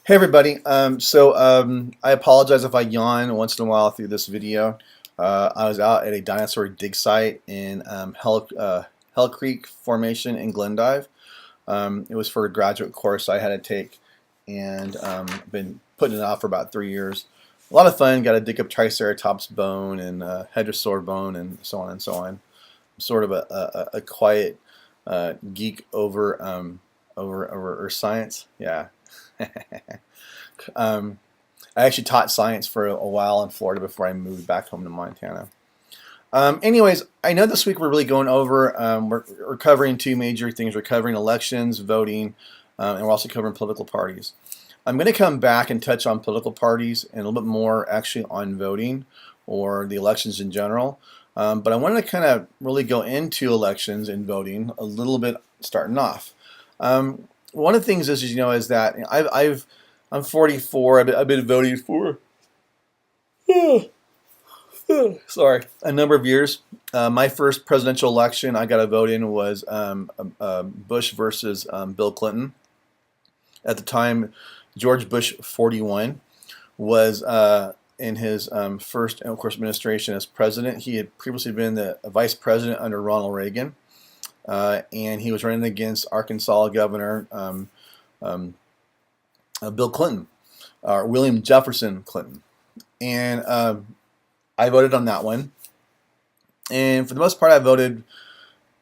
Hey everybody. I apologize if I yawn once in a while through this video. I was out at a dinosaur dig site in Hell Creek Formation in Glendive. It was for a graduate course I had to take, and I've been putting it off for about 3 years. A lot of fun. Got to dig up Triceratops bone and Hadrosaur bone and so on and so on. I'm sort of a quiet geek over earth science. Yeah. um, I actually taught science for a while in Florida before I moved back home to Montana. Anyways, I know this week we're really going over, we're covering two major things. We're covering elections, voting, and we're also covering political parties. I'm going to come back and touch on political parties and a little bit more actually on voting or the elections in general. But I wanted to kind of really go into elections and voting a little bit starting off. One of the things is that I'm 44. I've been voting for sorry, a number of years. My first presidential election I got a vote in was Bush versus Bill Clinton. At the time, George Bush 41 was in his first, of course, administration as president. He had previously been the vice president under Ronald Reagan, and he was running against Arkansas Governor Bill Clinton, or William Jefferson Clinton. And I voted on that one. And for the most part, I voted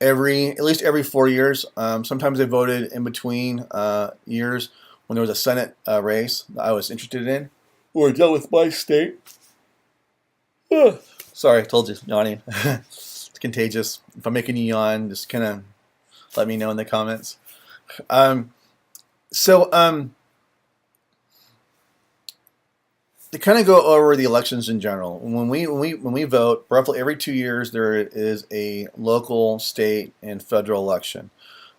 at least every 4 years. Sometimes I voted in between years when there was a Senate race that I was interested in or dealt with my state. Sorry, I told you, yawning. It's contagious. If I'm making you yawn, just kind of let me know in the comments. To kind of go over the elections in general, when we vote, roughly every 2 years there is a local, state, and federal election.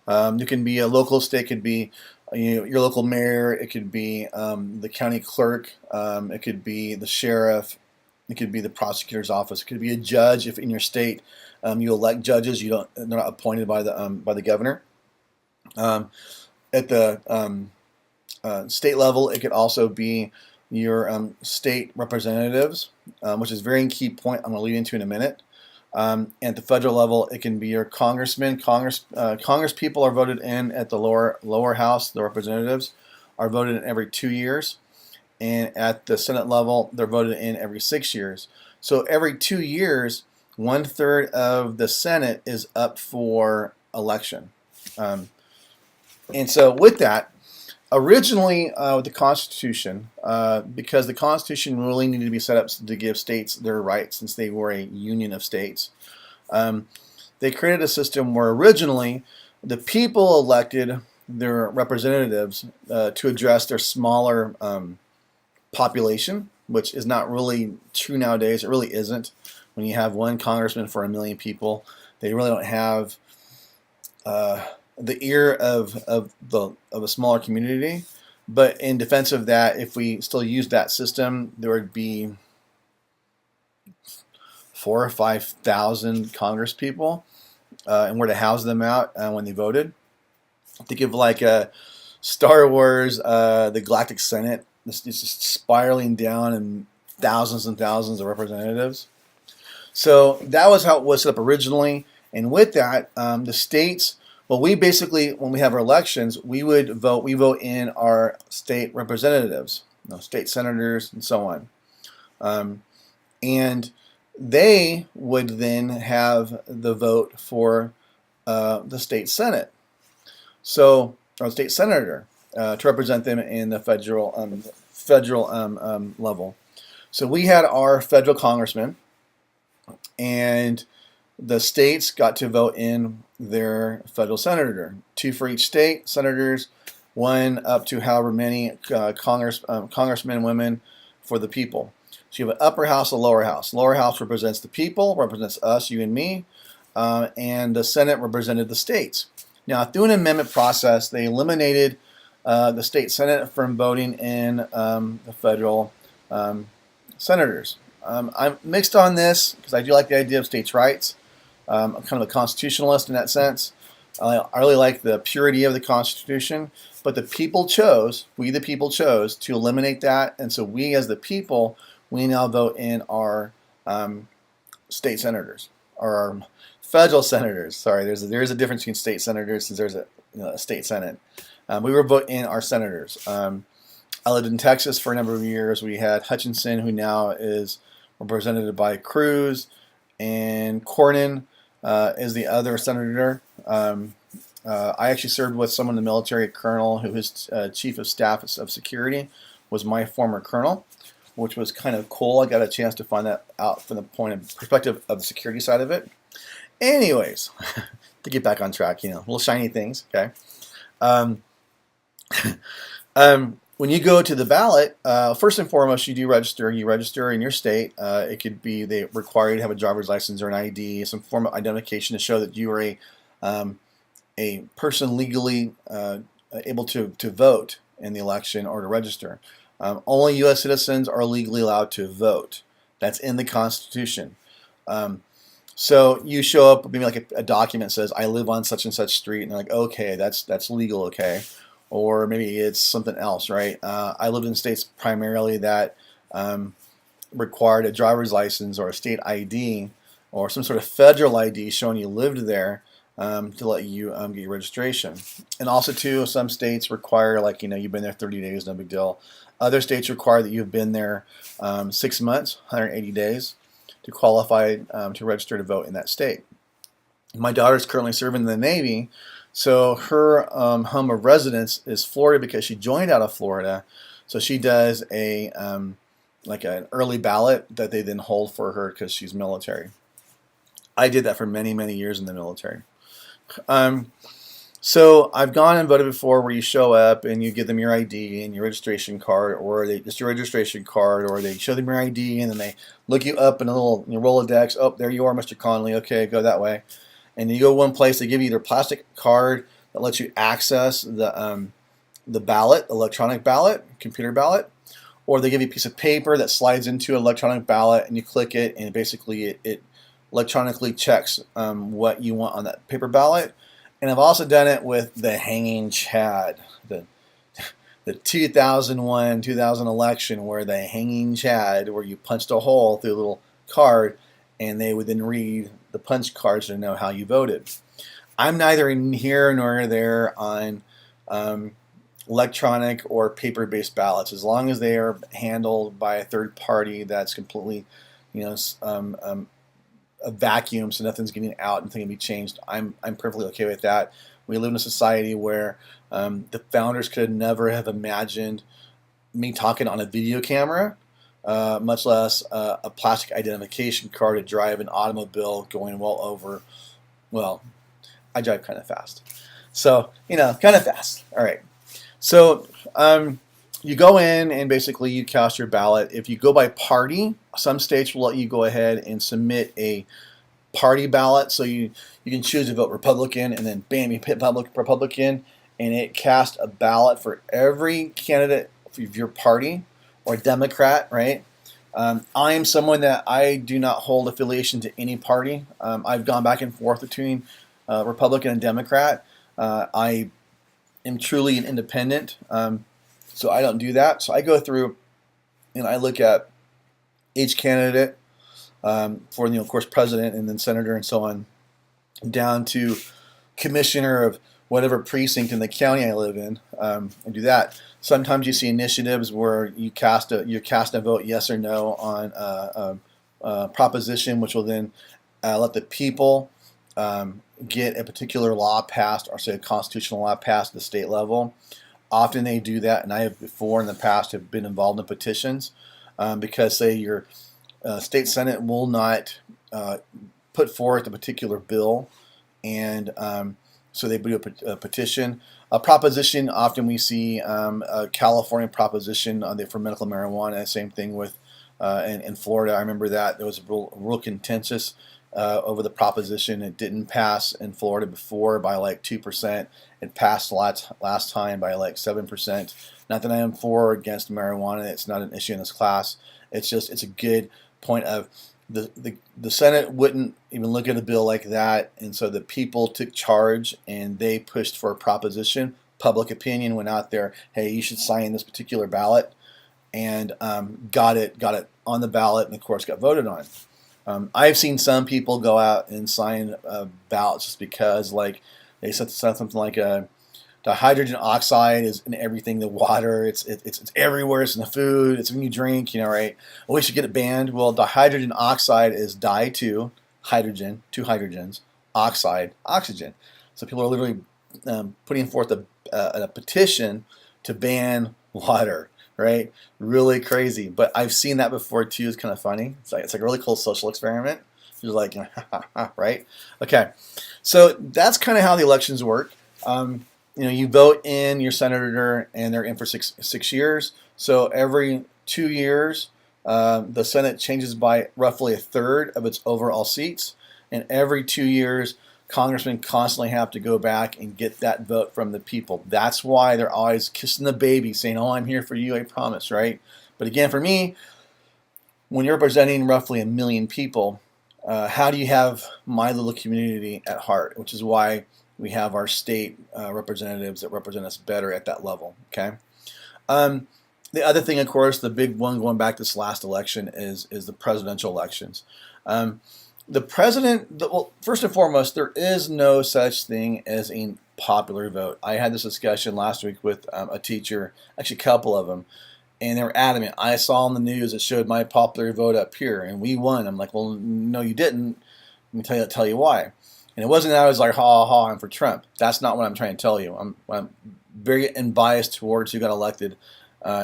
It can be a local state, could be your local mayor, it could be the county clerk, it could be the sheriff, it could be the prosecutor's office, it could be a judge if in your state you elect judges, they're not appointed by the governor. At the state level, it could also be your state representatives, which is a very key point I'm going to lead into in a minute. At the federal level, it can be your congressmen. Congress people are voted in at the lower house. The representatives are voted in every 2 years. And at the Senate level, they're voted in every 6 years. So every 2 years, 1/3 of the Senate is up for election. And so with that, originally, with the Constitution, because the Constitution really needed to be set up to give states their rights since they were a union of states, they created a system where originally the people elected their representatives to address their smaller population, which is not really true nowadays. It really isn't. When you have one congressman for 1 million people, they really don't have the ear of a smaller community. But in defense of that, if we still use that system, there would be 4,000 or 5,000 Congress people, and where to house them out when they voted. Think of like Star Wars, the Galactic Senate. It's just spiraling down and thousands of representatives. So that was how it was set up originally. And with that, the states. Well, we basically, when we have our elections, we vote in our state representatives, state senators, and so on. And they would then have the vote for the state senate, or state senator, to represent them in the federal level. So we had our federal congressman, and the states got to vote in their federal senator, 2 for each state, senators, 1 up to however many congressmen and women for the people. So you have an upper house, a lower house. Lower house represents the people, represents us, you and me, and the Senate represented the states. Now, through an amendment process, they eliminated the state Senate from voting in the federal senators. I'm mixed on this because I do like the idea of states' rights. I'm kind of a constitutionalist in that sense, I really like the purity of the Constitution, but the people chose, we the people chose to eliminate that, and so we as the people, we now vote in our state senators, or our federal senators. Sorry, there's a difference between state senators since there's a state senate. We were voting in our senators. I lived in Texas for a number of years. We had Hutchinson, who now is represented by Cruz, and Cornyn is the other senator. I actually served with someone in the military, a colonel, who his chief of staff of security was my former colonel, which was kind of cool. I got a chance to find that out from the perspective of the security side of it. Anyways, to get back on track, little shiny things, okay? Um, when you go to the ballot, first and foremost, you do register. You register in your state. It could be they require you to have a driver's license or an ID, some form of identification to show that you are a person legally able to vote in the election or to register. Only U.S. citizens are legally allowed to vote. That's in the Constitution. So you show up, maybe like a document says, I live on such and such street, and they're like, okay, that's legal, okay. Or maybe it's something else, right? I lived in states primarily that required a driver's license or a state ID or some sort of federal ID showing you lived there to let you get your registration. And also, too, some states require, like, you've been there 30 days, no big deal. Other states require that you've been there 6 months, 180 days, to qualify to register to vote in that state. My daughter's currently serving in the Navy, so her home of residence is Florida because she joined out of Florida. So she does like an early ballot that they then hold for her because she's military. I did that for many, many years in the military. So I've gone and voted before where you show up and you give them your ID and your registration card, or just your registration card, or they show them your ID and then they look you up in your Rolodex. Oh, there you are, Mr. Conley. Okay, go that way. And you go one place, they give you either a plastic card that lets you access the ballot, electronic ballot, computer ballot, or they give you a piece of paper that slides into an electronic ballot and you click it and basically it electronically checks what you want on that paper ballot. And I've also done it with the hanging chad, the 2001-2000 election, where the hanging chad, where you punched a hole through a little card and they would then read the punch cards to know how you voted. I'm neither here nor there on electronic or paper-based ballots, as long as they are handled by a third party that's completely, a vacuum, so nothing's getting out and nothing can be changed. I'm perfectly okay with that. We live in a society where the founders could never have imagined me talking on a video camera, much less a plastic identification card to drive an automobile going well, I drive kind of fast. So, kind of fast. All right. So, you go in and basically you cast your ballot. If you go by party, some states will let you go ahead and submit a party ballot. So you can choose to vote Republican, and then bam, you hit Republican, and it casts a ballot for every candidate of your party, or Democrat, right? I am someone that I do not hold affiliation to any party. I've gone back and forth between Republican and Democrat. I am truly an independent. So I don't do that. So I go through and I look at each candidate for, of course, president and then senator and so on, down to commissioner of whatever precinct in the county I live in. I do that. Sometimes you see initiatives where you cast a vote yes or no on a proposition, which will then let the people get a particular law passed, or say a constitutional law passed at the state level. Often they do that, and I have before in the past have been involved in petitions because, say, your state senate will not put forth a particular bill, and so they do a petition. A proposition, often we see a California proposition for medical marijuana. Same thing with in Florida. I remember that there was a real contentious over the proposition. It didn't pass in Florida before by like 2%. It passed last time by like 7%. Not that I am for or against marijuana. It's not an issue in this class. It's a good point of the Senate wouldn't even look at a bill like that, and so the people took charge and they pushed for a proposition. Public opinion went out there, hey, you should sign this particular ballot, and got it on the ballot, and of course got voted on. I've seen some people go out and sign ballots just because, like, they said something like the hydrogen oxide is in everything, the water, it's everywhere, it's in the food, it's when you drink, right? Well, we should get it banned. Well, dihydrogen oxide is di2, hydrogen, two hydrogens, oxide, oxygen. So people are literally putting forth a petition to ban water, right? Really crazy. But I've seen that before too. It's kind of funny. It's like a really cool social experiment. You're like, right? Okay. So that's kind of how the elections work. You vote in your senator, and they're in for six years. So every 2 years, the Senate changes by roughly a third of its overall seats, and every 2 years, congressmen constantly have to go back and get that vote from the people. That's why they're always kissing the baby, saying, "Oh, I'm here for you, I promise," right? But again, for me, when you're representing roughly 1 million people, how do you have my little community at heart? Which is why we have our state representatives that represent us better at that level, okay? The other thing, of course, the big one going back to this last election is the presidential elections. The president, well, first and foremost, there is no such thing as a popular vote. I had this discussion last week with a teacher, actually a couple of them, and they were adamant. I saw on the news it showed my popular vote up here, and we won. I'm like, well, no, you didn't. Let me tell you why. And it wasn't that I was like, ha, ha, I'm for Trump. That's not what I'm trying to tell you. I'm very unbiased towards who got elected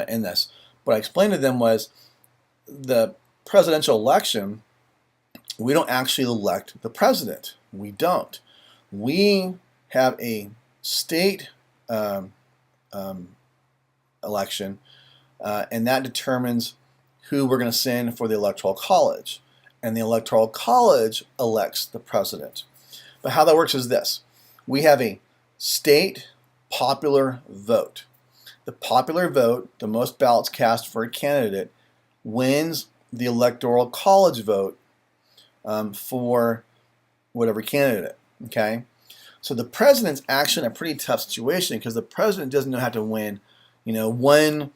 in this. What I explained to them was the presidential election, we don't actually elect the president. We don't. We have a state election, and that determines who we're going to send for the Electoral College. And the Electoral College elects the president. But how that works is this. We have a state popular vote. The popular vote, the most ballots cast for a candidate, wins the Electoral College vote for whatever candidate, okay? So the president's actually in a pretty tough situation because the president doesn't know how to win, one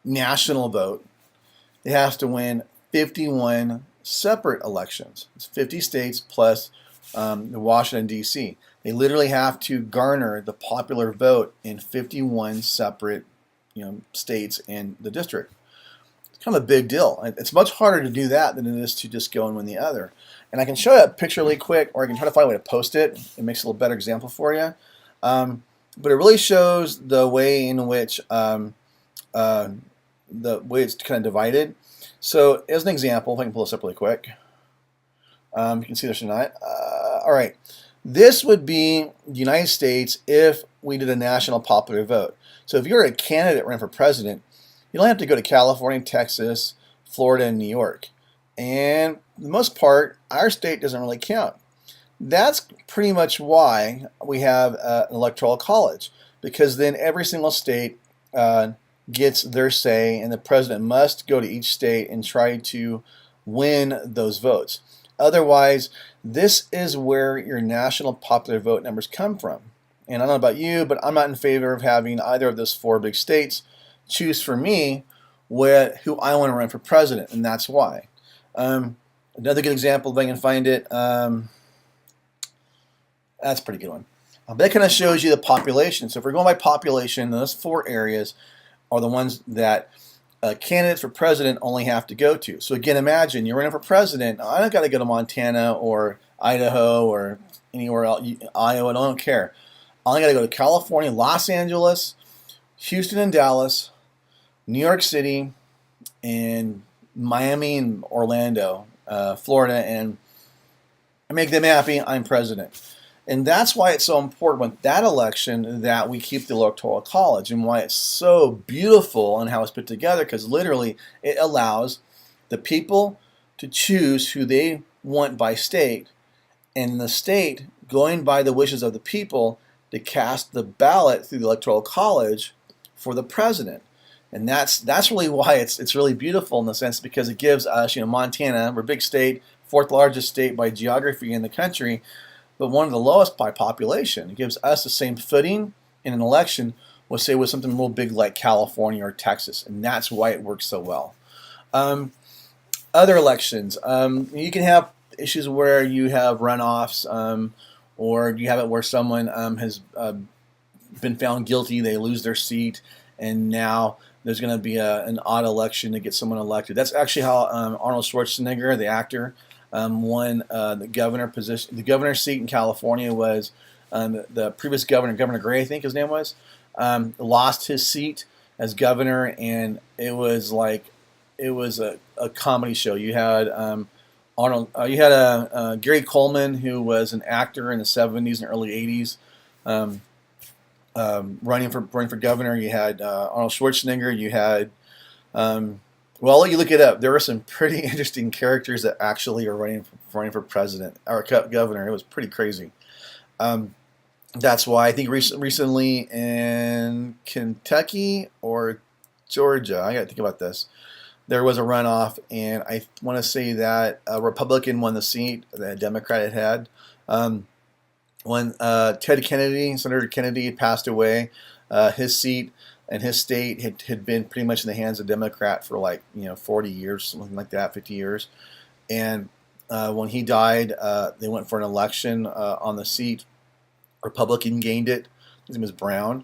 national vote. They have to win 51 separate elections. It's 50 states plus Washington, D.C. They literally have to garner the popular vote in 51 separate states in the district. It's kind of a big deal. It's much harder to do that than it is to just go and win the other. And I can show you a picture really quick, or I can try to find a way to post it. It makes a little better example for you. But it really shows the way in which it's kind of divided. So as an example, if I can pull this up really quick. You can see this or not. All right. This would be the United States if we did a national popular vote. So if you're a candidate running for president, you don't have to go to California, Texas, Florida, and New York. And for the most part, our state doesn't really count. That's pretty much why we have an electoral college, because then every single state gets their say, and the president must go to each state and try to win those votes. Otherwise, this is where your national popular vote numbers come from. And I don't know about you, but I'm not in favor of having either of those 4 big states choose for me who I want to run for president, and that's why. Another good example, if I can find it, that's a pretty good one. That kind of shows you the population. So if we're going by population, those 4 areas are the ones that candidates for president only have to go to. So again, imagine you're running for president. I don't got to go to Montana or Idaho or anywhere else, Iowa, I don't care. I only got to go to California, Los Angeles, Houston and Dallas, New York City, and Miami and Orlando, Florida, and make them happy. I'm president. And that's why it's so important with that election that we keep the Electoral College, and why it's so beautiful and how it's put together, because literally it allows the people to choose who they want by state, and the state, going by the wishes of the people, to cast the ballot through the Electoral College for the president. And that's really why it's really beautiful in the sense because it gives us, Montana, we're a big state, fourth largest state by geography in the country, but one of the lowest by population. It gives us the same footing in an election with, say, with something real big like California or Texas, and that's why it works so well. Um, Other elections, you can have issues where you have runoffs, or you have it where someone has been found guilty, they lose their seat, and now there's going to be an odd election to get someone elected. That's actually how Arnold Schwarzenegger, the actor, won the governor position. The governor's seat in California was the previous governor, Governor Gray, I think his name was, lost his seat as governor, and it was a comedy show. You had Arnold, you had Gary Coleman, who was an actor in the '70s and early '80s. Running for governor. You had Arnold Schwarzenegger. You had well, I'll let you look it up. There were some pretty interesting characters that actually are running for president or governor. It was pretty crazy. That's why I think recently in Kentucky or Georgia, I got to think about this. There was a runoff, and I want to say that a Republican won the seat that a Democrat had. When Ted Kennedy, Senator Kennedy, passed away, his seat and his state had been pretty much in the hands of Democrat for 40 years, something like that, 50 years. And when he died, they went for an election on the seat. Republican gained it. His name was Brown.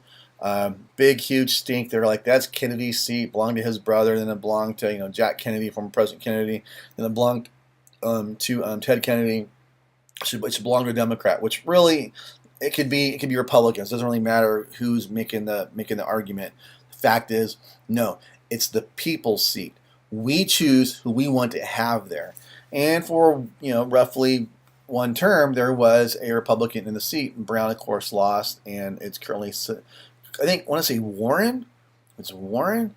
Big, huge stink. They were like, that's Kennedy's seat, belonged to his brother, then it belonged to Jack Kennedy, former President Kennedy, then it belonged to Ted Kennedy. It should belong to a Democrat, which really it could be Republicans. It doesn't really matter who's making the argument. The fact is, no, it's the people's seat. We choose who we want to have there. And for roughly one term, there was a Republican in the seat. Brown, of course, lost, and it's currently, I want to say Warren. It's Warren.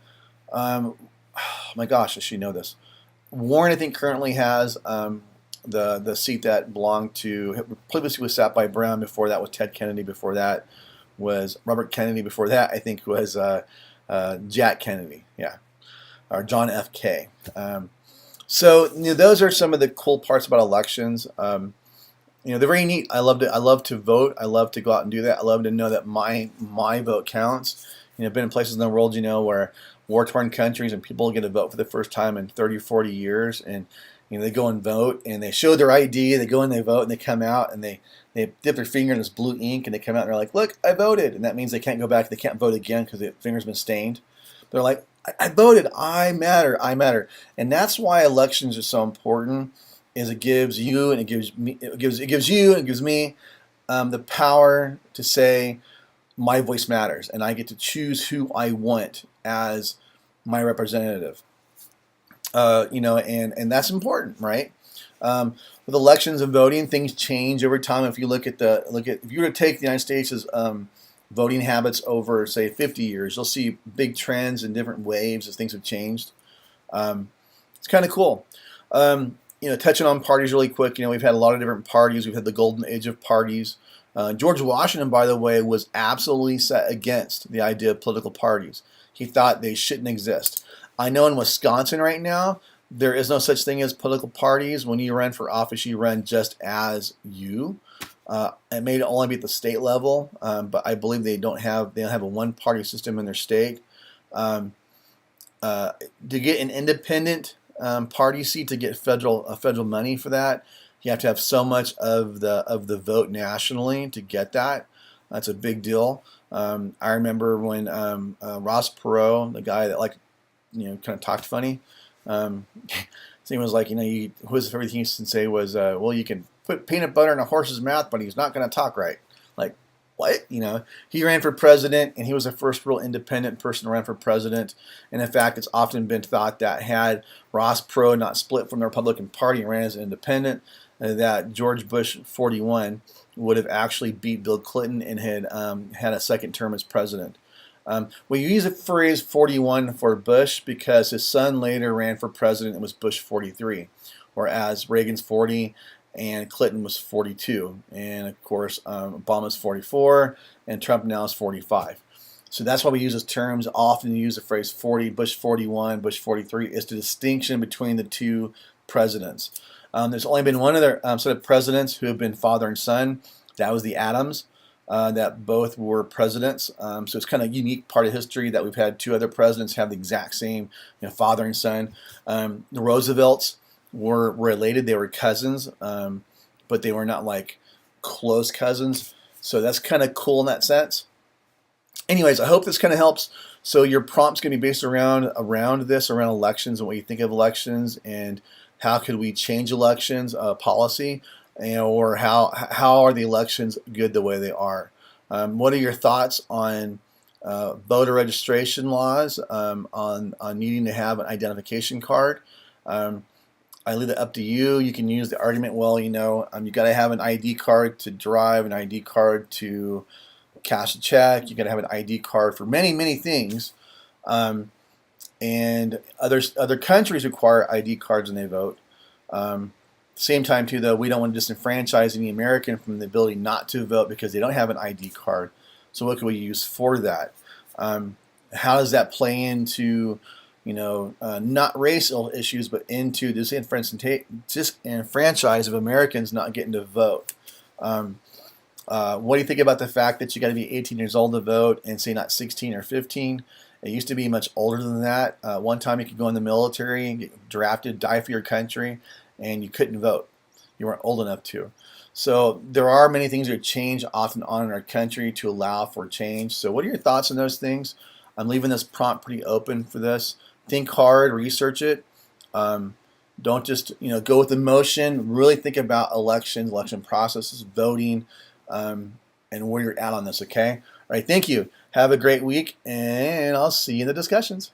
Oh my gosh, I should know this. Warren, I think, currently has the seat that belonged to, previously was sat by Brown. Before that was Ted Kennedy. Before that was Robert Kennedy. Before that, I think, was Jack Kennedy. Yeah, or John F. K. So those are some of the cool parts about elections. They're very neat. I love to vote. I love to go out and do that. I love to know that my vote counts. I've been in places in the world, where war-torn countries and people get to vote for the first time in 30, 40 years, and they go and vote, and they show their ID. They go and they vote, and they come out, and they dip their finger in this blue ink, and they come out, and they're like, "Look, I voted," and that means they can't go back. They can't vote again because their finger's been stained. They're like, I voted. I matter. I matter. And that's why elections are so important. Is it gives you and it gives me, it gives you and it gives me the power to say my voice matters, and I get to choose who I want as my representative. And that's important, right? With elections and voting, things change over time. If you if you were to take the United States' voting habits over, say, 50 years, you'll see big trends and different waves as things have changed. It's kind of cool. Touching on parties really quick, we've had a lot of different parties. We've had the golden age of parties. George Washington, by the way, was absolutely set against the idea of political parties. He thought they shouldn't exist. I know in Wisconsin right now, there is no such thing as political parties. When you run for office, you run just as you. It may only be at the state level, but I believe they don't have a one-party system in their state. To get an independent party seat, to get federal money for that, you have to have so much of the vote nationally to get that. That's a big deal. I remember when Ross Perot, the guy that kind of talked funny, his name was everything he used to say was, well, you can put peanut butter in a horse's mouth, but he's not going to talk right. Like, what? He ran for president, and he was the first real independent person to run for president. And in fact, it's often been thought that had Ross Perot not split from the Republican Party and ran as an independent, that George Bush 41 would have actually beat Bill Clinton and had a second term as president. We use the phrase 41 for Bush because his son later ran for president and was Bush 43, whereas Reagan's 40 and Clinton was 42. And of course, Obama's 44 and Trump now is 45. So that's why we use those terms. Often use the phrase 40, Bush 41, Bush 43 is the distinction between the two presidents. There's only been one other set of presidents who have been father and son. That was the Adams, that both were presidents. So it's kind of a unique part of history that we've had two other presidents have the exact same, father and son. The Roosevelts were related; they were cousins, but they were not like close cousins. So that's kind of cool in that sense. Anyways, I hope this kind of helps. So your prompt's going to be based around around elections and what you think of elections and how could we change elections policy, or how are the elections good the way they are. What are your thoughts on voter registration laws, on needing to have an identification card? I leave it up to you. You can use the argument, well, you got to have an ID card to drive, an ID card to cash a check. You got to have an ID card for many, many things. And other countries require ID cards when they vote. Same time too, though, we don't want to disenfranchise any American from the ability not to vote because they don't have an ID card. So what can we use for that? How does that play into, not racial issues, but into disenfranchise of Americans not getting to vote? What do you think about the fact that you got to be 18 years old to vote and say not 16 or 15? It used to be much older than that. One time you could go in the military and get drafted, die for your country, and you couldn't vote. You weren't old enough to. So there are many things that change off and on in our country to allow for change. So what are your thoughts on those things? I'm leaving this prompt pretty open for this. Think hard, research it. Don't just go with emotion. Really think about elections, election processes, voting, and where you're at on this. Okay. All right. Thank you. Have a great week, and I'll see you in the discussions.